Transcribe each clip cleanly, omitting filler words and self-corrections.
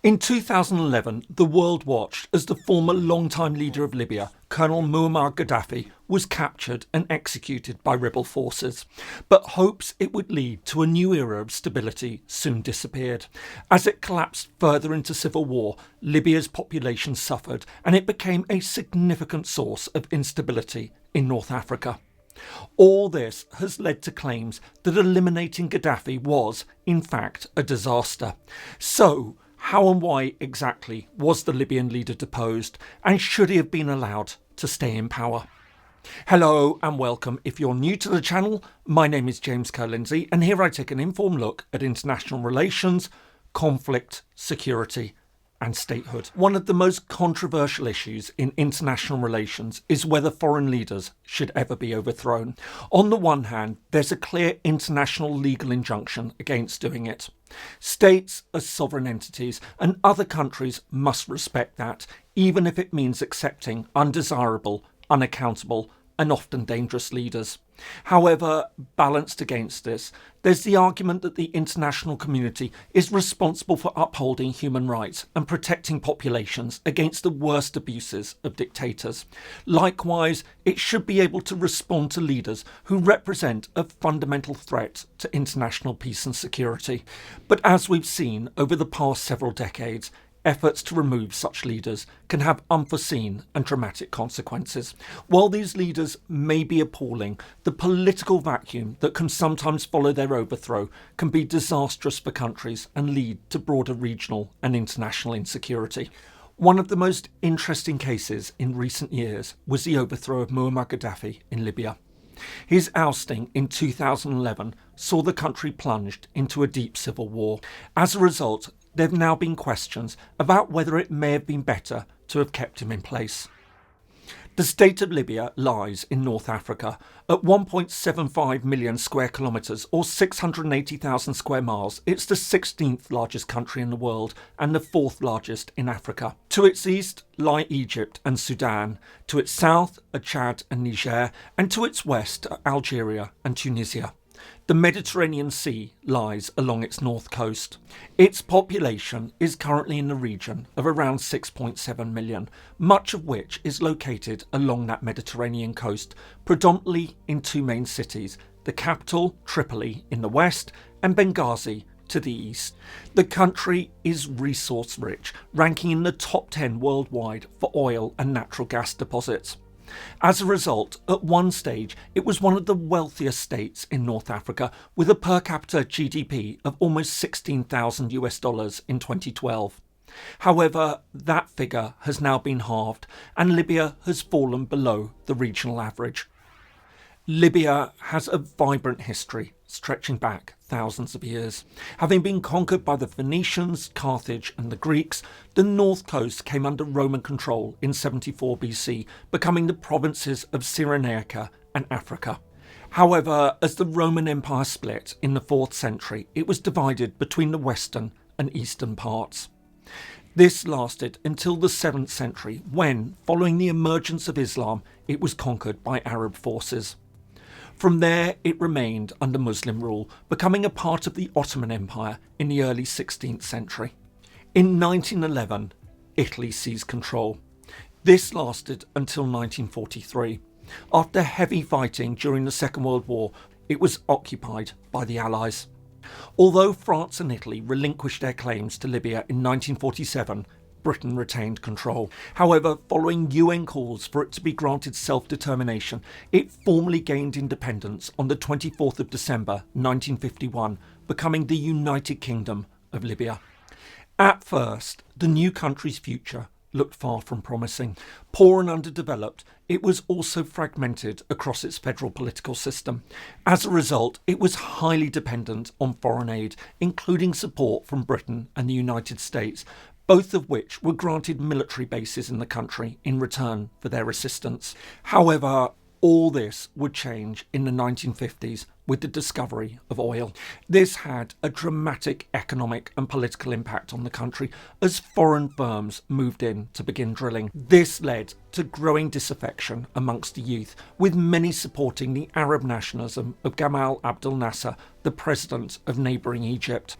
In 2011, the world watched as the former longtime leader of Libya, Colonel Muammar Gaddafi, was captured and executed by rebel forces. But hopes it would lead to a new era of stability soon disappeared. As it collapsed further into civil war, Libya's population suffered and it became a significant source of instability in North Africa. All this has led to claims that eliminating Gaddafi was, in fact, a disaster. So, how and why exactly was the Libyan leader deposed, and should he have been allowed to stay in power? Hello and welcome. If you're new to the channel, my name is James Kerr-Lindsay, and here I take an informed look at international relations, conflict, security and statehood. One of the most controversial issues in international relations is whether foreign leaders should ever be overthrown. On the one hand, there's a clear international legal injunction against doing it. States are sovereign entities and other countries must respect that, even if it means accepting undesirable, unaccountable and often dangerous leaders. However, balanced against this, there's the argument that the international community is responsible for upholding human rights and protecting populations against the worst abuses of dictators. Likewise, it should be able to respond to leaders who represent a fundamental threat to international peace and security. But as we've seen over the past several decades, efforts to remove such leaders can have unforeseen and dramatic consequences. While these leaders may be appalling, the political vacuum that can sometimes follow their overthrow can be disastrous for countries and lead to broader regional and international insecurity. One of the most interesting cases in recent years was the overthrow of Muammar Gaddafi in Libya. His ousting in 2011 saw the country plunged into a deep civil war. As a result, there have now been questions about whether it may have been better to have kept him in place. The state of Libya lies in North Africa at 1.75 million square kilometres or 680,000 square miles. It's the 16th largest country in the world and the 4th largest in Africa. To its east lie Egypt and Sudan, to its south are Chad and Niger, and to its west are Algeria and Tunisia. The Mediterranean Sea lies along its north coast. Its population is currently in the region of around 6.7 million, much of which is located along that Mediterranean coast, predominantly in two main cities, the capital, Tripoli, in the west, and Benghazi to the east. The country is resource rich, ranking in the top 10 worldwide for oil and natural gas deposits. As a result, at one stage, it was one of the wealthiest states in North Africa, with a per capita GDP of almost $16,000 in 2012. However, that figure has now been halved, and Libya has fallen below the regional average. Libya has a vibrant history stretching back thousands of years. Having been conquered by the Phoenicians, Carthage and the Greeks, the north coast came under Roman control in 74 BC, becoming the provinces of Cyrenaica and Africa. However, as the Roman Empire split in the 4th century, it was divided between the western and eastern parts. This lasted until the 7th century when, following the emergence of Islam, it was conquered by Arab forces. From there, it remained under Muslim rule, becoming a part of the Ottoman Empire in the early 16th century. In 1911, Italy seized control. This lasted until 1943. After heavy fighting during the Second World War, it was occupied by the Allies. Although France and Italy relinquished their claims to Libya in 1947, Britain retained control. However, following UN calls for it to be granted self-determination, it formally gained independence on the 24th of December 1951, becoming the United Kingdom of Libya. At first, the new country's future looked far from promising. Poor and underdeveloped, it was also fragmented across its federal political system. As a result, it was highly dependent on foreign aid, including support from Britain and the United States, both of which were granted military bases in the country in return for their assistance. However, all this would change in the 1950s with the discovery of oil. This had a dramatic economic and political impact on the country as foreign firms moved in to begin drilling. This led to growing disaffection amongst the youth, with many supporting the Arab nationalism of Gamal Abdel Nasser, the president of neighbouring Egypt.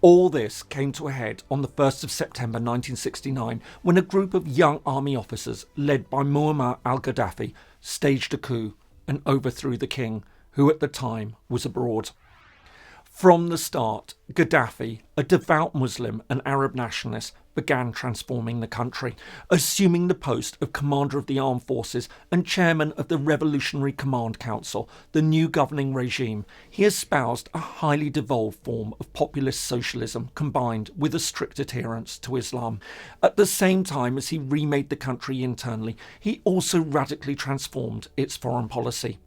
All this came to a head on the 1st of September 1969 when a group of young army officers led by Muammar al-Gaddafi staged a coup and overthrew the king, who at the time was abroad. From the start, Gaddafi, a devout Muslim and Arab nationalist, began transforming the country. Assuming the post of Commander of the Armed Forces and Chairman of the Revolutionary Command Council, the new governing regime, he espoused a highly devolved form of populist socialism combined with a strict adherence to Islam. At the same time as he remade the country internally, he also radically transformed its foreign policy.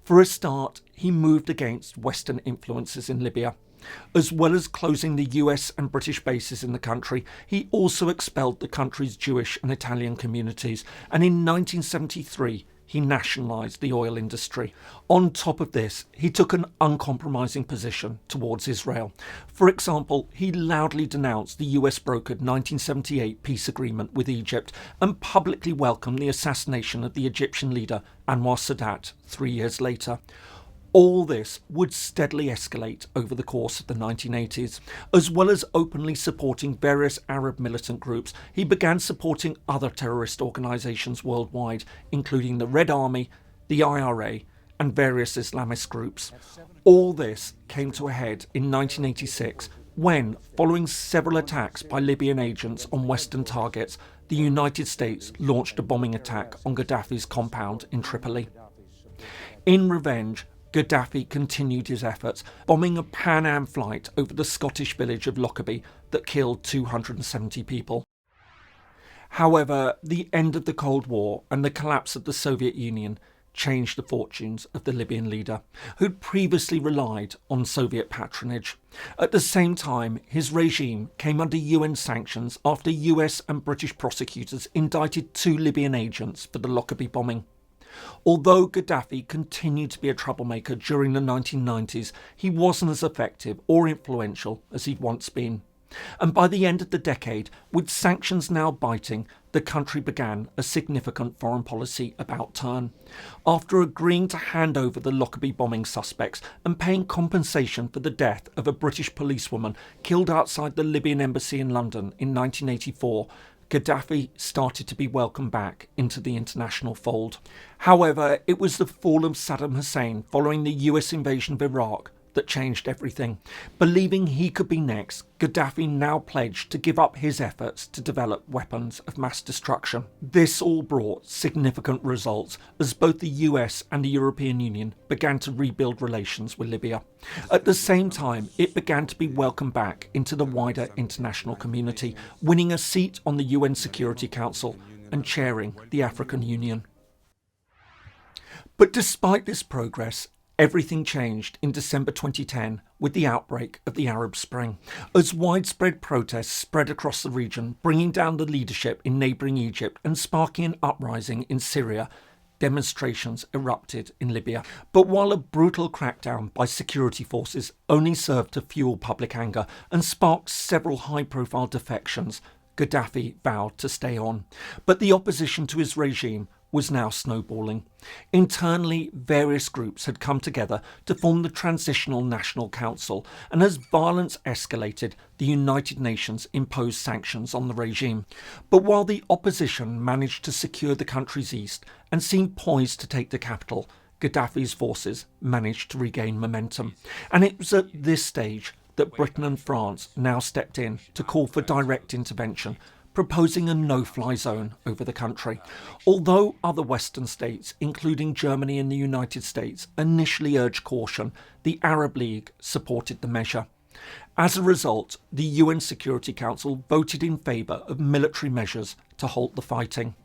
For a start, he moved against Western influences in Libya. As well as closing the US and British bases in the country, he also expelled the country's Jewish and Italian communities, and in 1973 he nationalised the oil industry. On top of this, he took an uncompromising position towards Israel. For example, he loudly denounced the US-brokered 1978 peace agreement with Egypt and publicly welcomed the assassination of the Egyptian leader Anwar Sadat 3 years later. All this would steadily escalate over the course of the 1980s. As well as openly supporting various Arab militant groups, he began supporting other terrorist organisations worldwide, including the Red Army, the IRA, and various Islamist groups. All this came to a head in 1986 when, following several attacks by Libyan agents on Western targets, the United States launched a bombing attack on Gaddafi's compound in Tripoli. In revenge, Gaddafi continued his efforts, bombing a Pan Am flight over the Scottish village of Lockerbie that killed 270 people. However, the end of the Cold War and the collapse of the Soviet Union changed the fortunes of the Libyan leader, who'd previously relied on Soviet patronage. At the same time, his regime came under UN sanctions after US and British prosecutors indicted 2 Libyan agents for the Lockerbie bombing. Although Gaddafi continued to be a troublemaker during the 1990s, he wasn't as effective or influential as he'd once been. And by the end of the decade, with sanctions now biting, the country began a significant foreign policy about turn. After agreeing to hand over the Lockerbie bombing suspects and paying compensation for the death of a British policewoman killed outside the Libyan embassy in London in 1984, Gaddafi started to be welcomed back into the international fold. However, it was the fall of Saddam Hussein following the US invasion of Iraq that changed everything. Believing he could be next, Gaddafi now pledged to give up his efforts to develop weapons of mass destruction. This all brought significant results as both the US and the European Union began to rebuild relations with Libya. At the same time, it began to be welcomed back into the wider international community, winning a seat on the UN Security Council and chairing the African Union. But despite this progress, everything changed in December 2010 with the outbreak of the Arab Spring, as widespread protests spread across the region, bringing down the leadership in neighbouring Egypt and sparking an uprising in Syria. Demonstrations erupted in Libya. But while a brutal crackdown by security forces only served to fuel public anger and sparked several high-profile defections, Gaddafi vowed to stay on. But the opposition to his regime was now snowballing. Internally, various groups had come together to form the Transitional National Council, and as violence escalated, the United Nations imposed sanctions on the regime. But while the opposition managed to secure the country's east and seemed poised to take the capital, Gaddafi's forces managed to regain momentum. And it was at this stage that Britain and France now stepped in to call for direct intervention, proposing a no-fly zone over the country. Although other Western states, including Germany and the United States, initially urged caution, the Arab League supported the measure. As a result, the UN Security Council voted in favour of military measures to halt the fighting.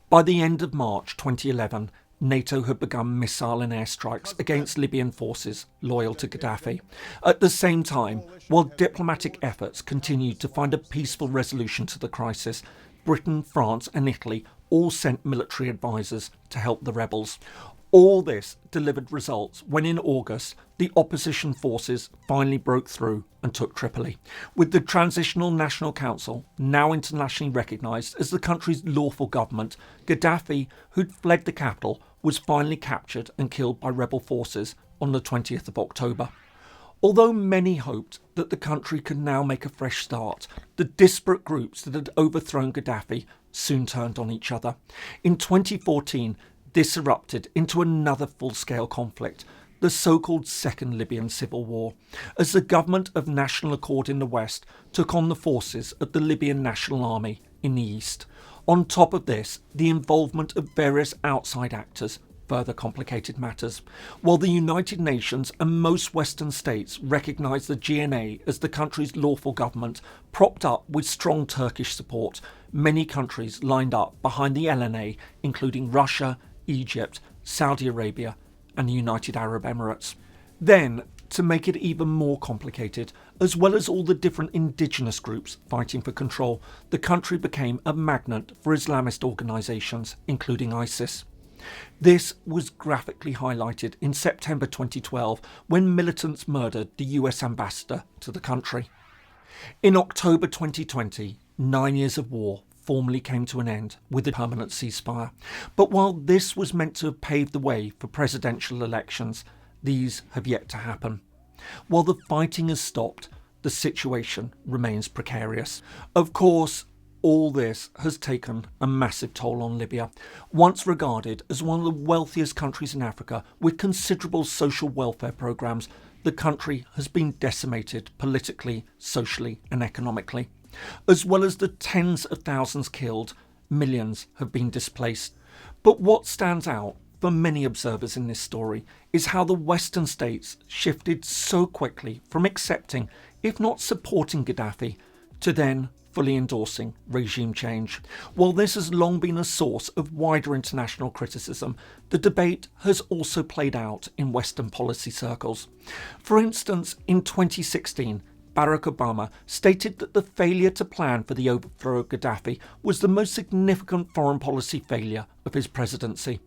By the end of March 2011, NATO had begun missile and airstrikes against Libyan forces loyal to Gaddafi. At the same time, while diplomatic efforts continued to find a peaceful resolution to the crisis, Britain, France and Italy all sent military advisors to help the rebels. All this delivered results when in August, the opposition forces finally broke through and took Tripoli. With the Transitional National Council now internationally recognised as the country's lawful government, Gaddafi, who'd fled the capital, was finally captured and killed by rebel forces on the 20th of October. Although many hoped that the country could now make a fresh start, the disparate groups that had overthrown Gaddafi soon turned on each other. In 2014, this erupted into another full-scale conflict, the so-called Second Libyan Civil War, as the government of National Accord in the west took on the forces of the Libyan National Army in the east. On top of this, the involvement of various outside actors further complicated matters. While the United Nations and most Western states recognised the GNA as the country's lawful government, propped up with strong Turkish support, many countries lined up behind the LNA, including Russia, Egypt, Saudi Arabia and the United Arab Emirates. Then, to make it even more complicated, as well as all the different indigenous groups fighting for control, the country became a magnet for Islamist organisations, including ISIS. This was graphically highlighted in September 2012 when militants murdered the US ambassador to the country. In October 2020, 9 years of war formally came to an end with a permanent ceasefire. But while this was meant to have paved the way for presidential elections, these have yet to happen. While the fighting has stopped, the situation remains precarious. Of course, all this has taken a massive toll on Libya. Once regarded as one of the wealthiest countries in Africa with considerable social welfare programmes, the country has been decimated politically, socially and economically. As well as the tens of thousands killed, millions have been displaced. But what stands out for many observers in this story is how the Western states shifted so quickly from accepting, if not supporting Gaddafi, to then fully endorsing regime change. While this has long been a source of wider international criticism, the debate has also played out in Western policy circles. For instance, in 2016, Barack Obama stated that the failure to plan for the overthrow of Gaddafi was the most significant foreign policy failure of his presidency.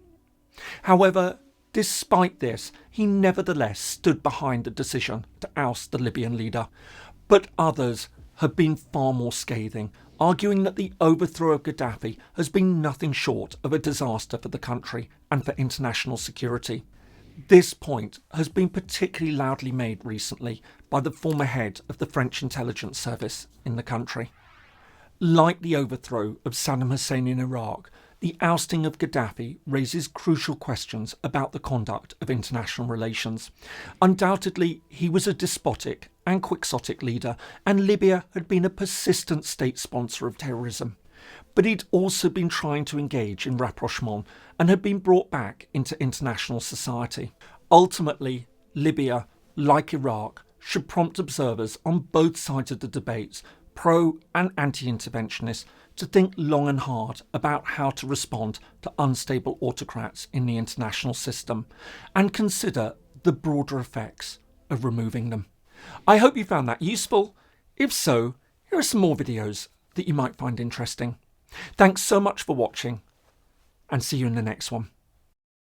However, despite this, he nevertheless stood behind the decision to oust the Libyan leader. But others have been far more scathing, arguing that the overthrow of Gaddafi has been nothing short of a disaster for the country and for international security. This point has been particularly loudly made recently by the former head of the French intelligence service in the country. Like the overthrow of Saddam Hussein in Iraq, the ousting of Gaddafi raises crucial questions about the conduct of international relations. Undoubtedly, he was a despotic and quixotic leader, and Libya had been a persistent state sponsor of terrorism. But he'd also been trying to engage in rapprochement and had been brought back into international society. Ultimately, Libya, like Iraq, should prompt observers on both sides of the debates, pro and anti-interventionists, to think long and hard about how to respond to unstable autocrats in the international system and consider the broader effects of removing them. I hope you found that useful. If so, here are some more videos that you might find interesting. Thanks so much for watching, and see you in the next one.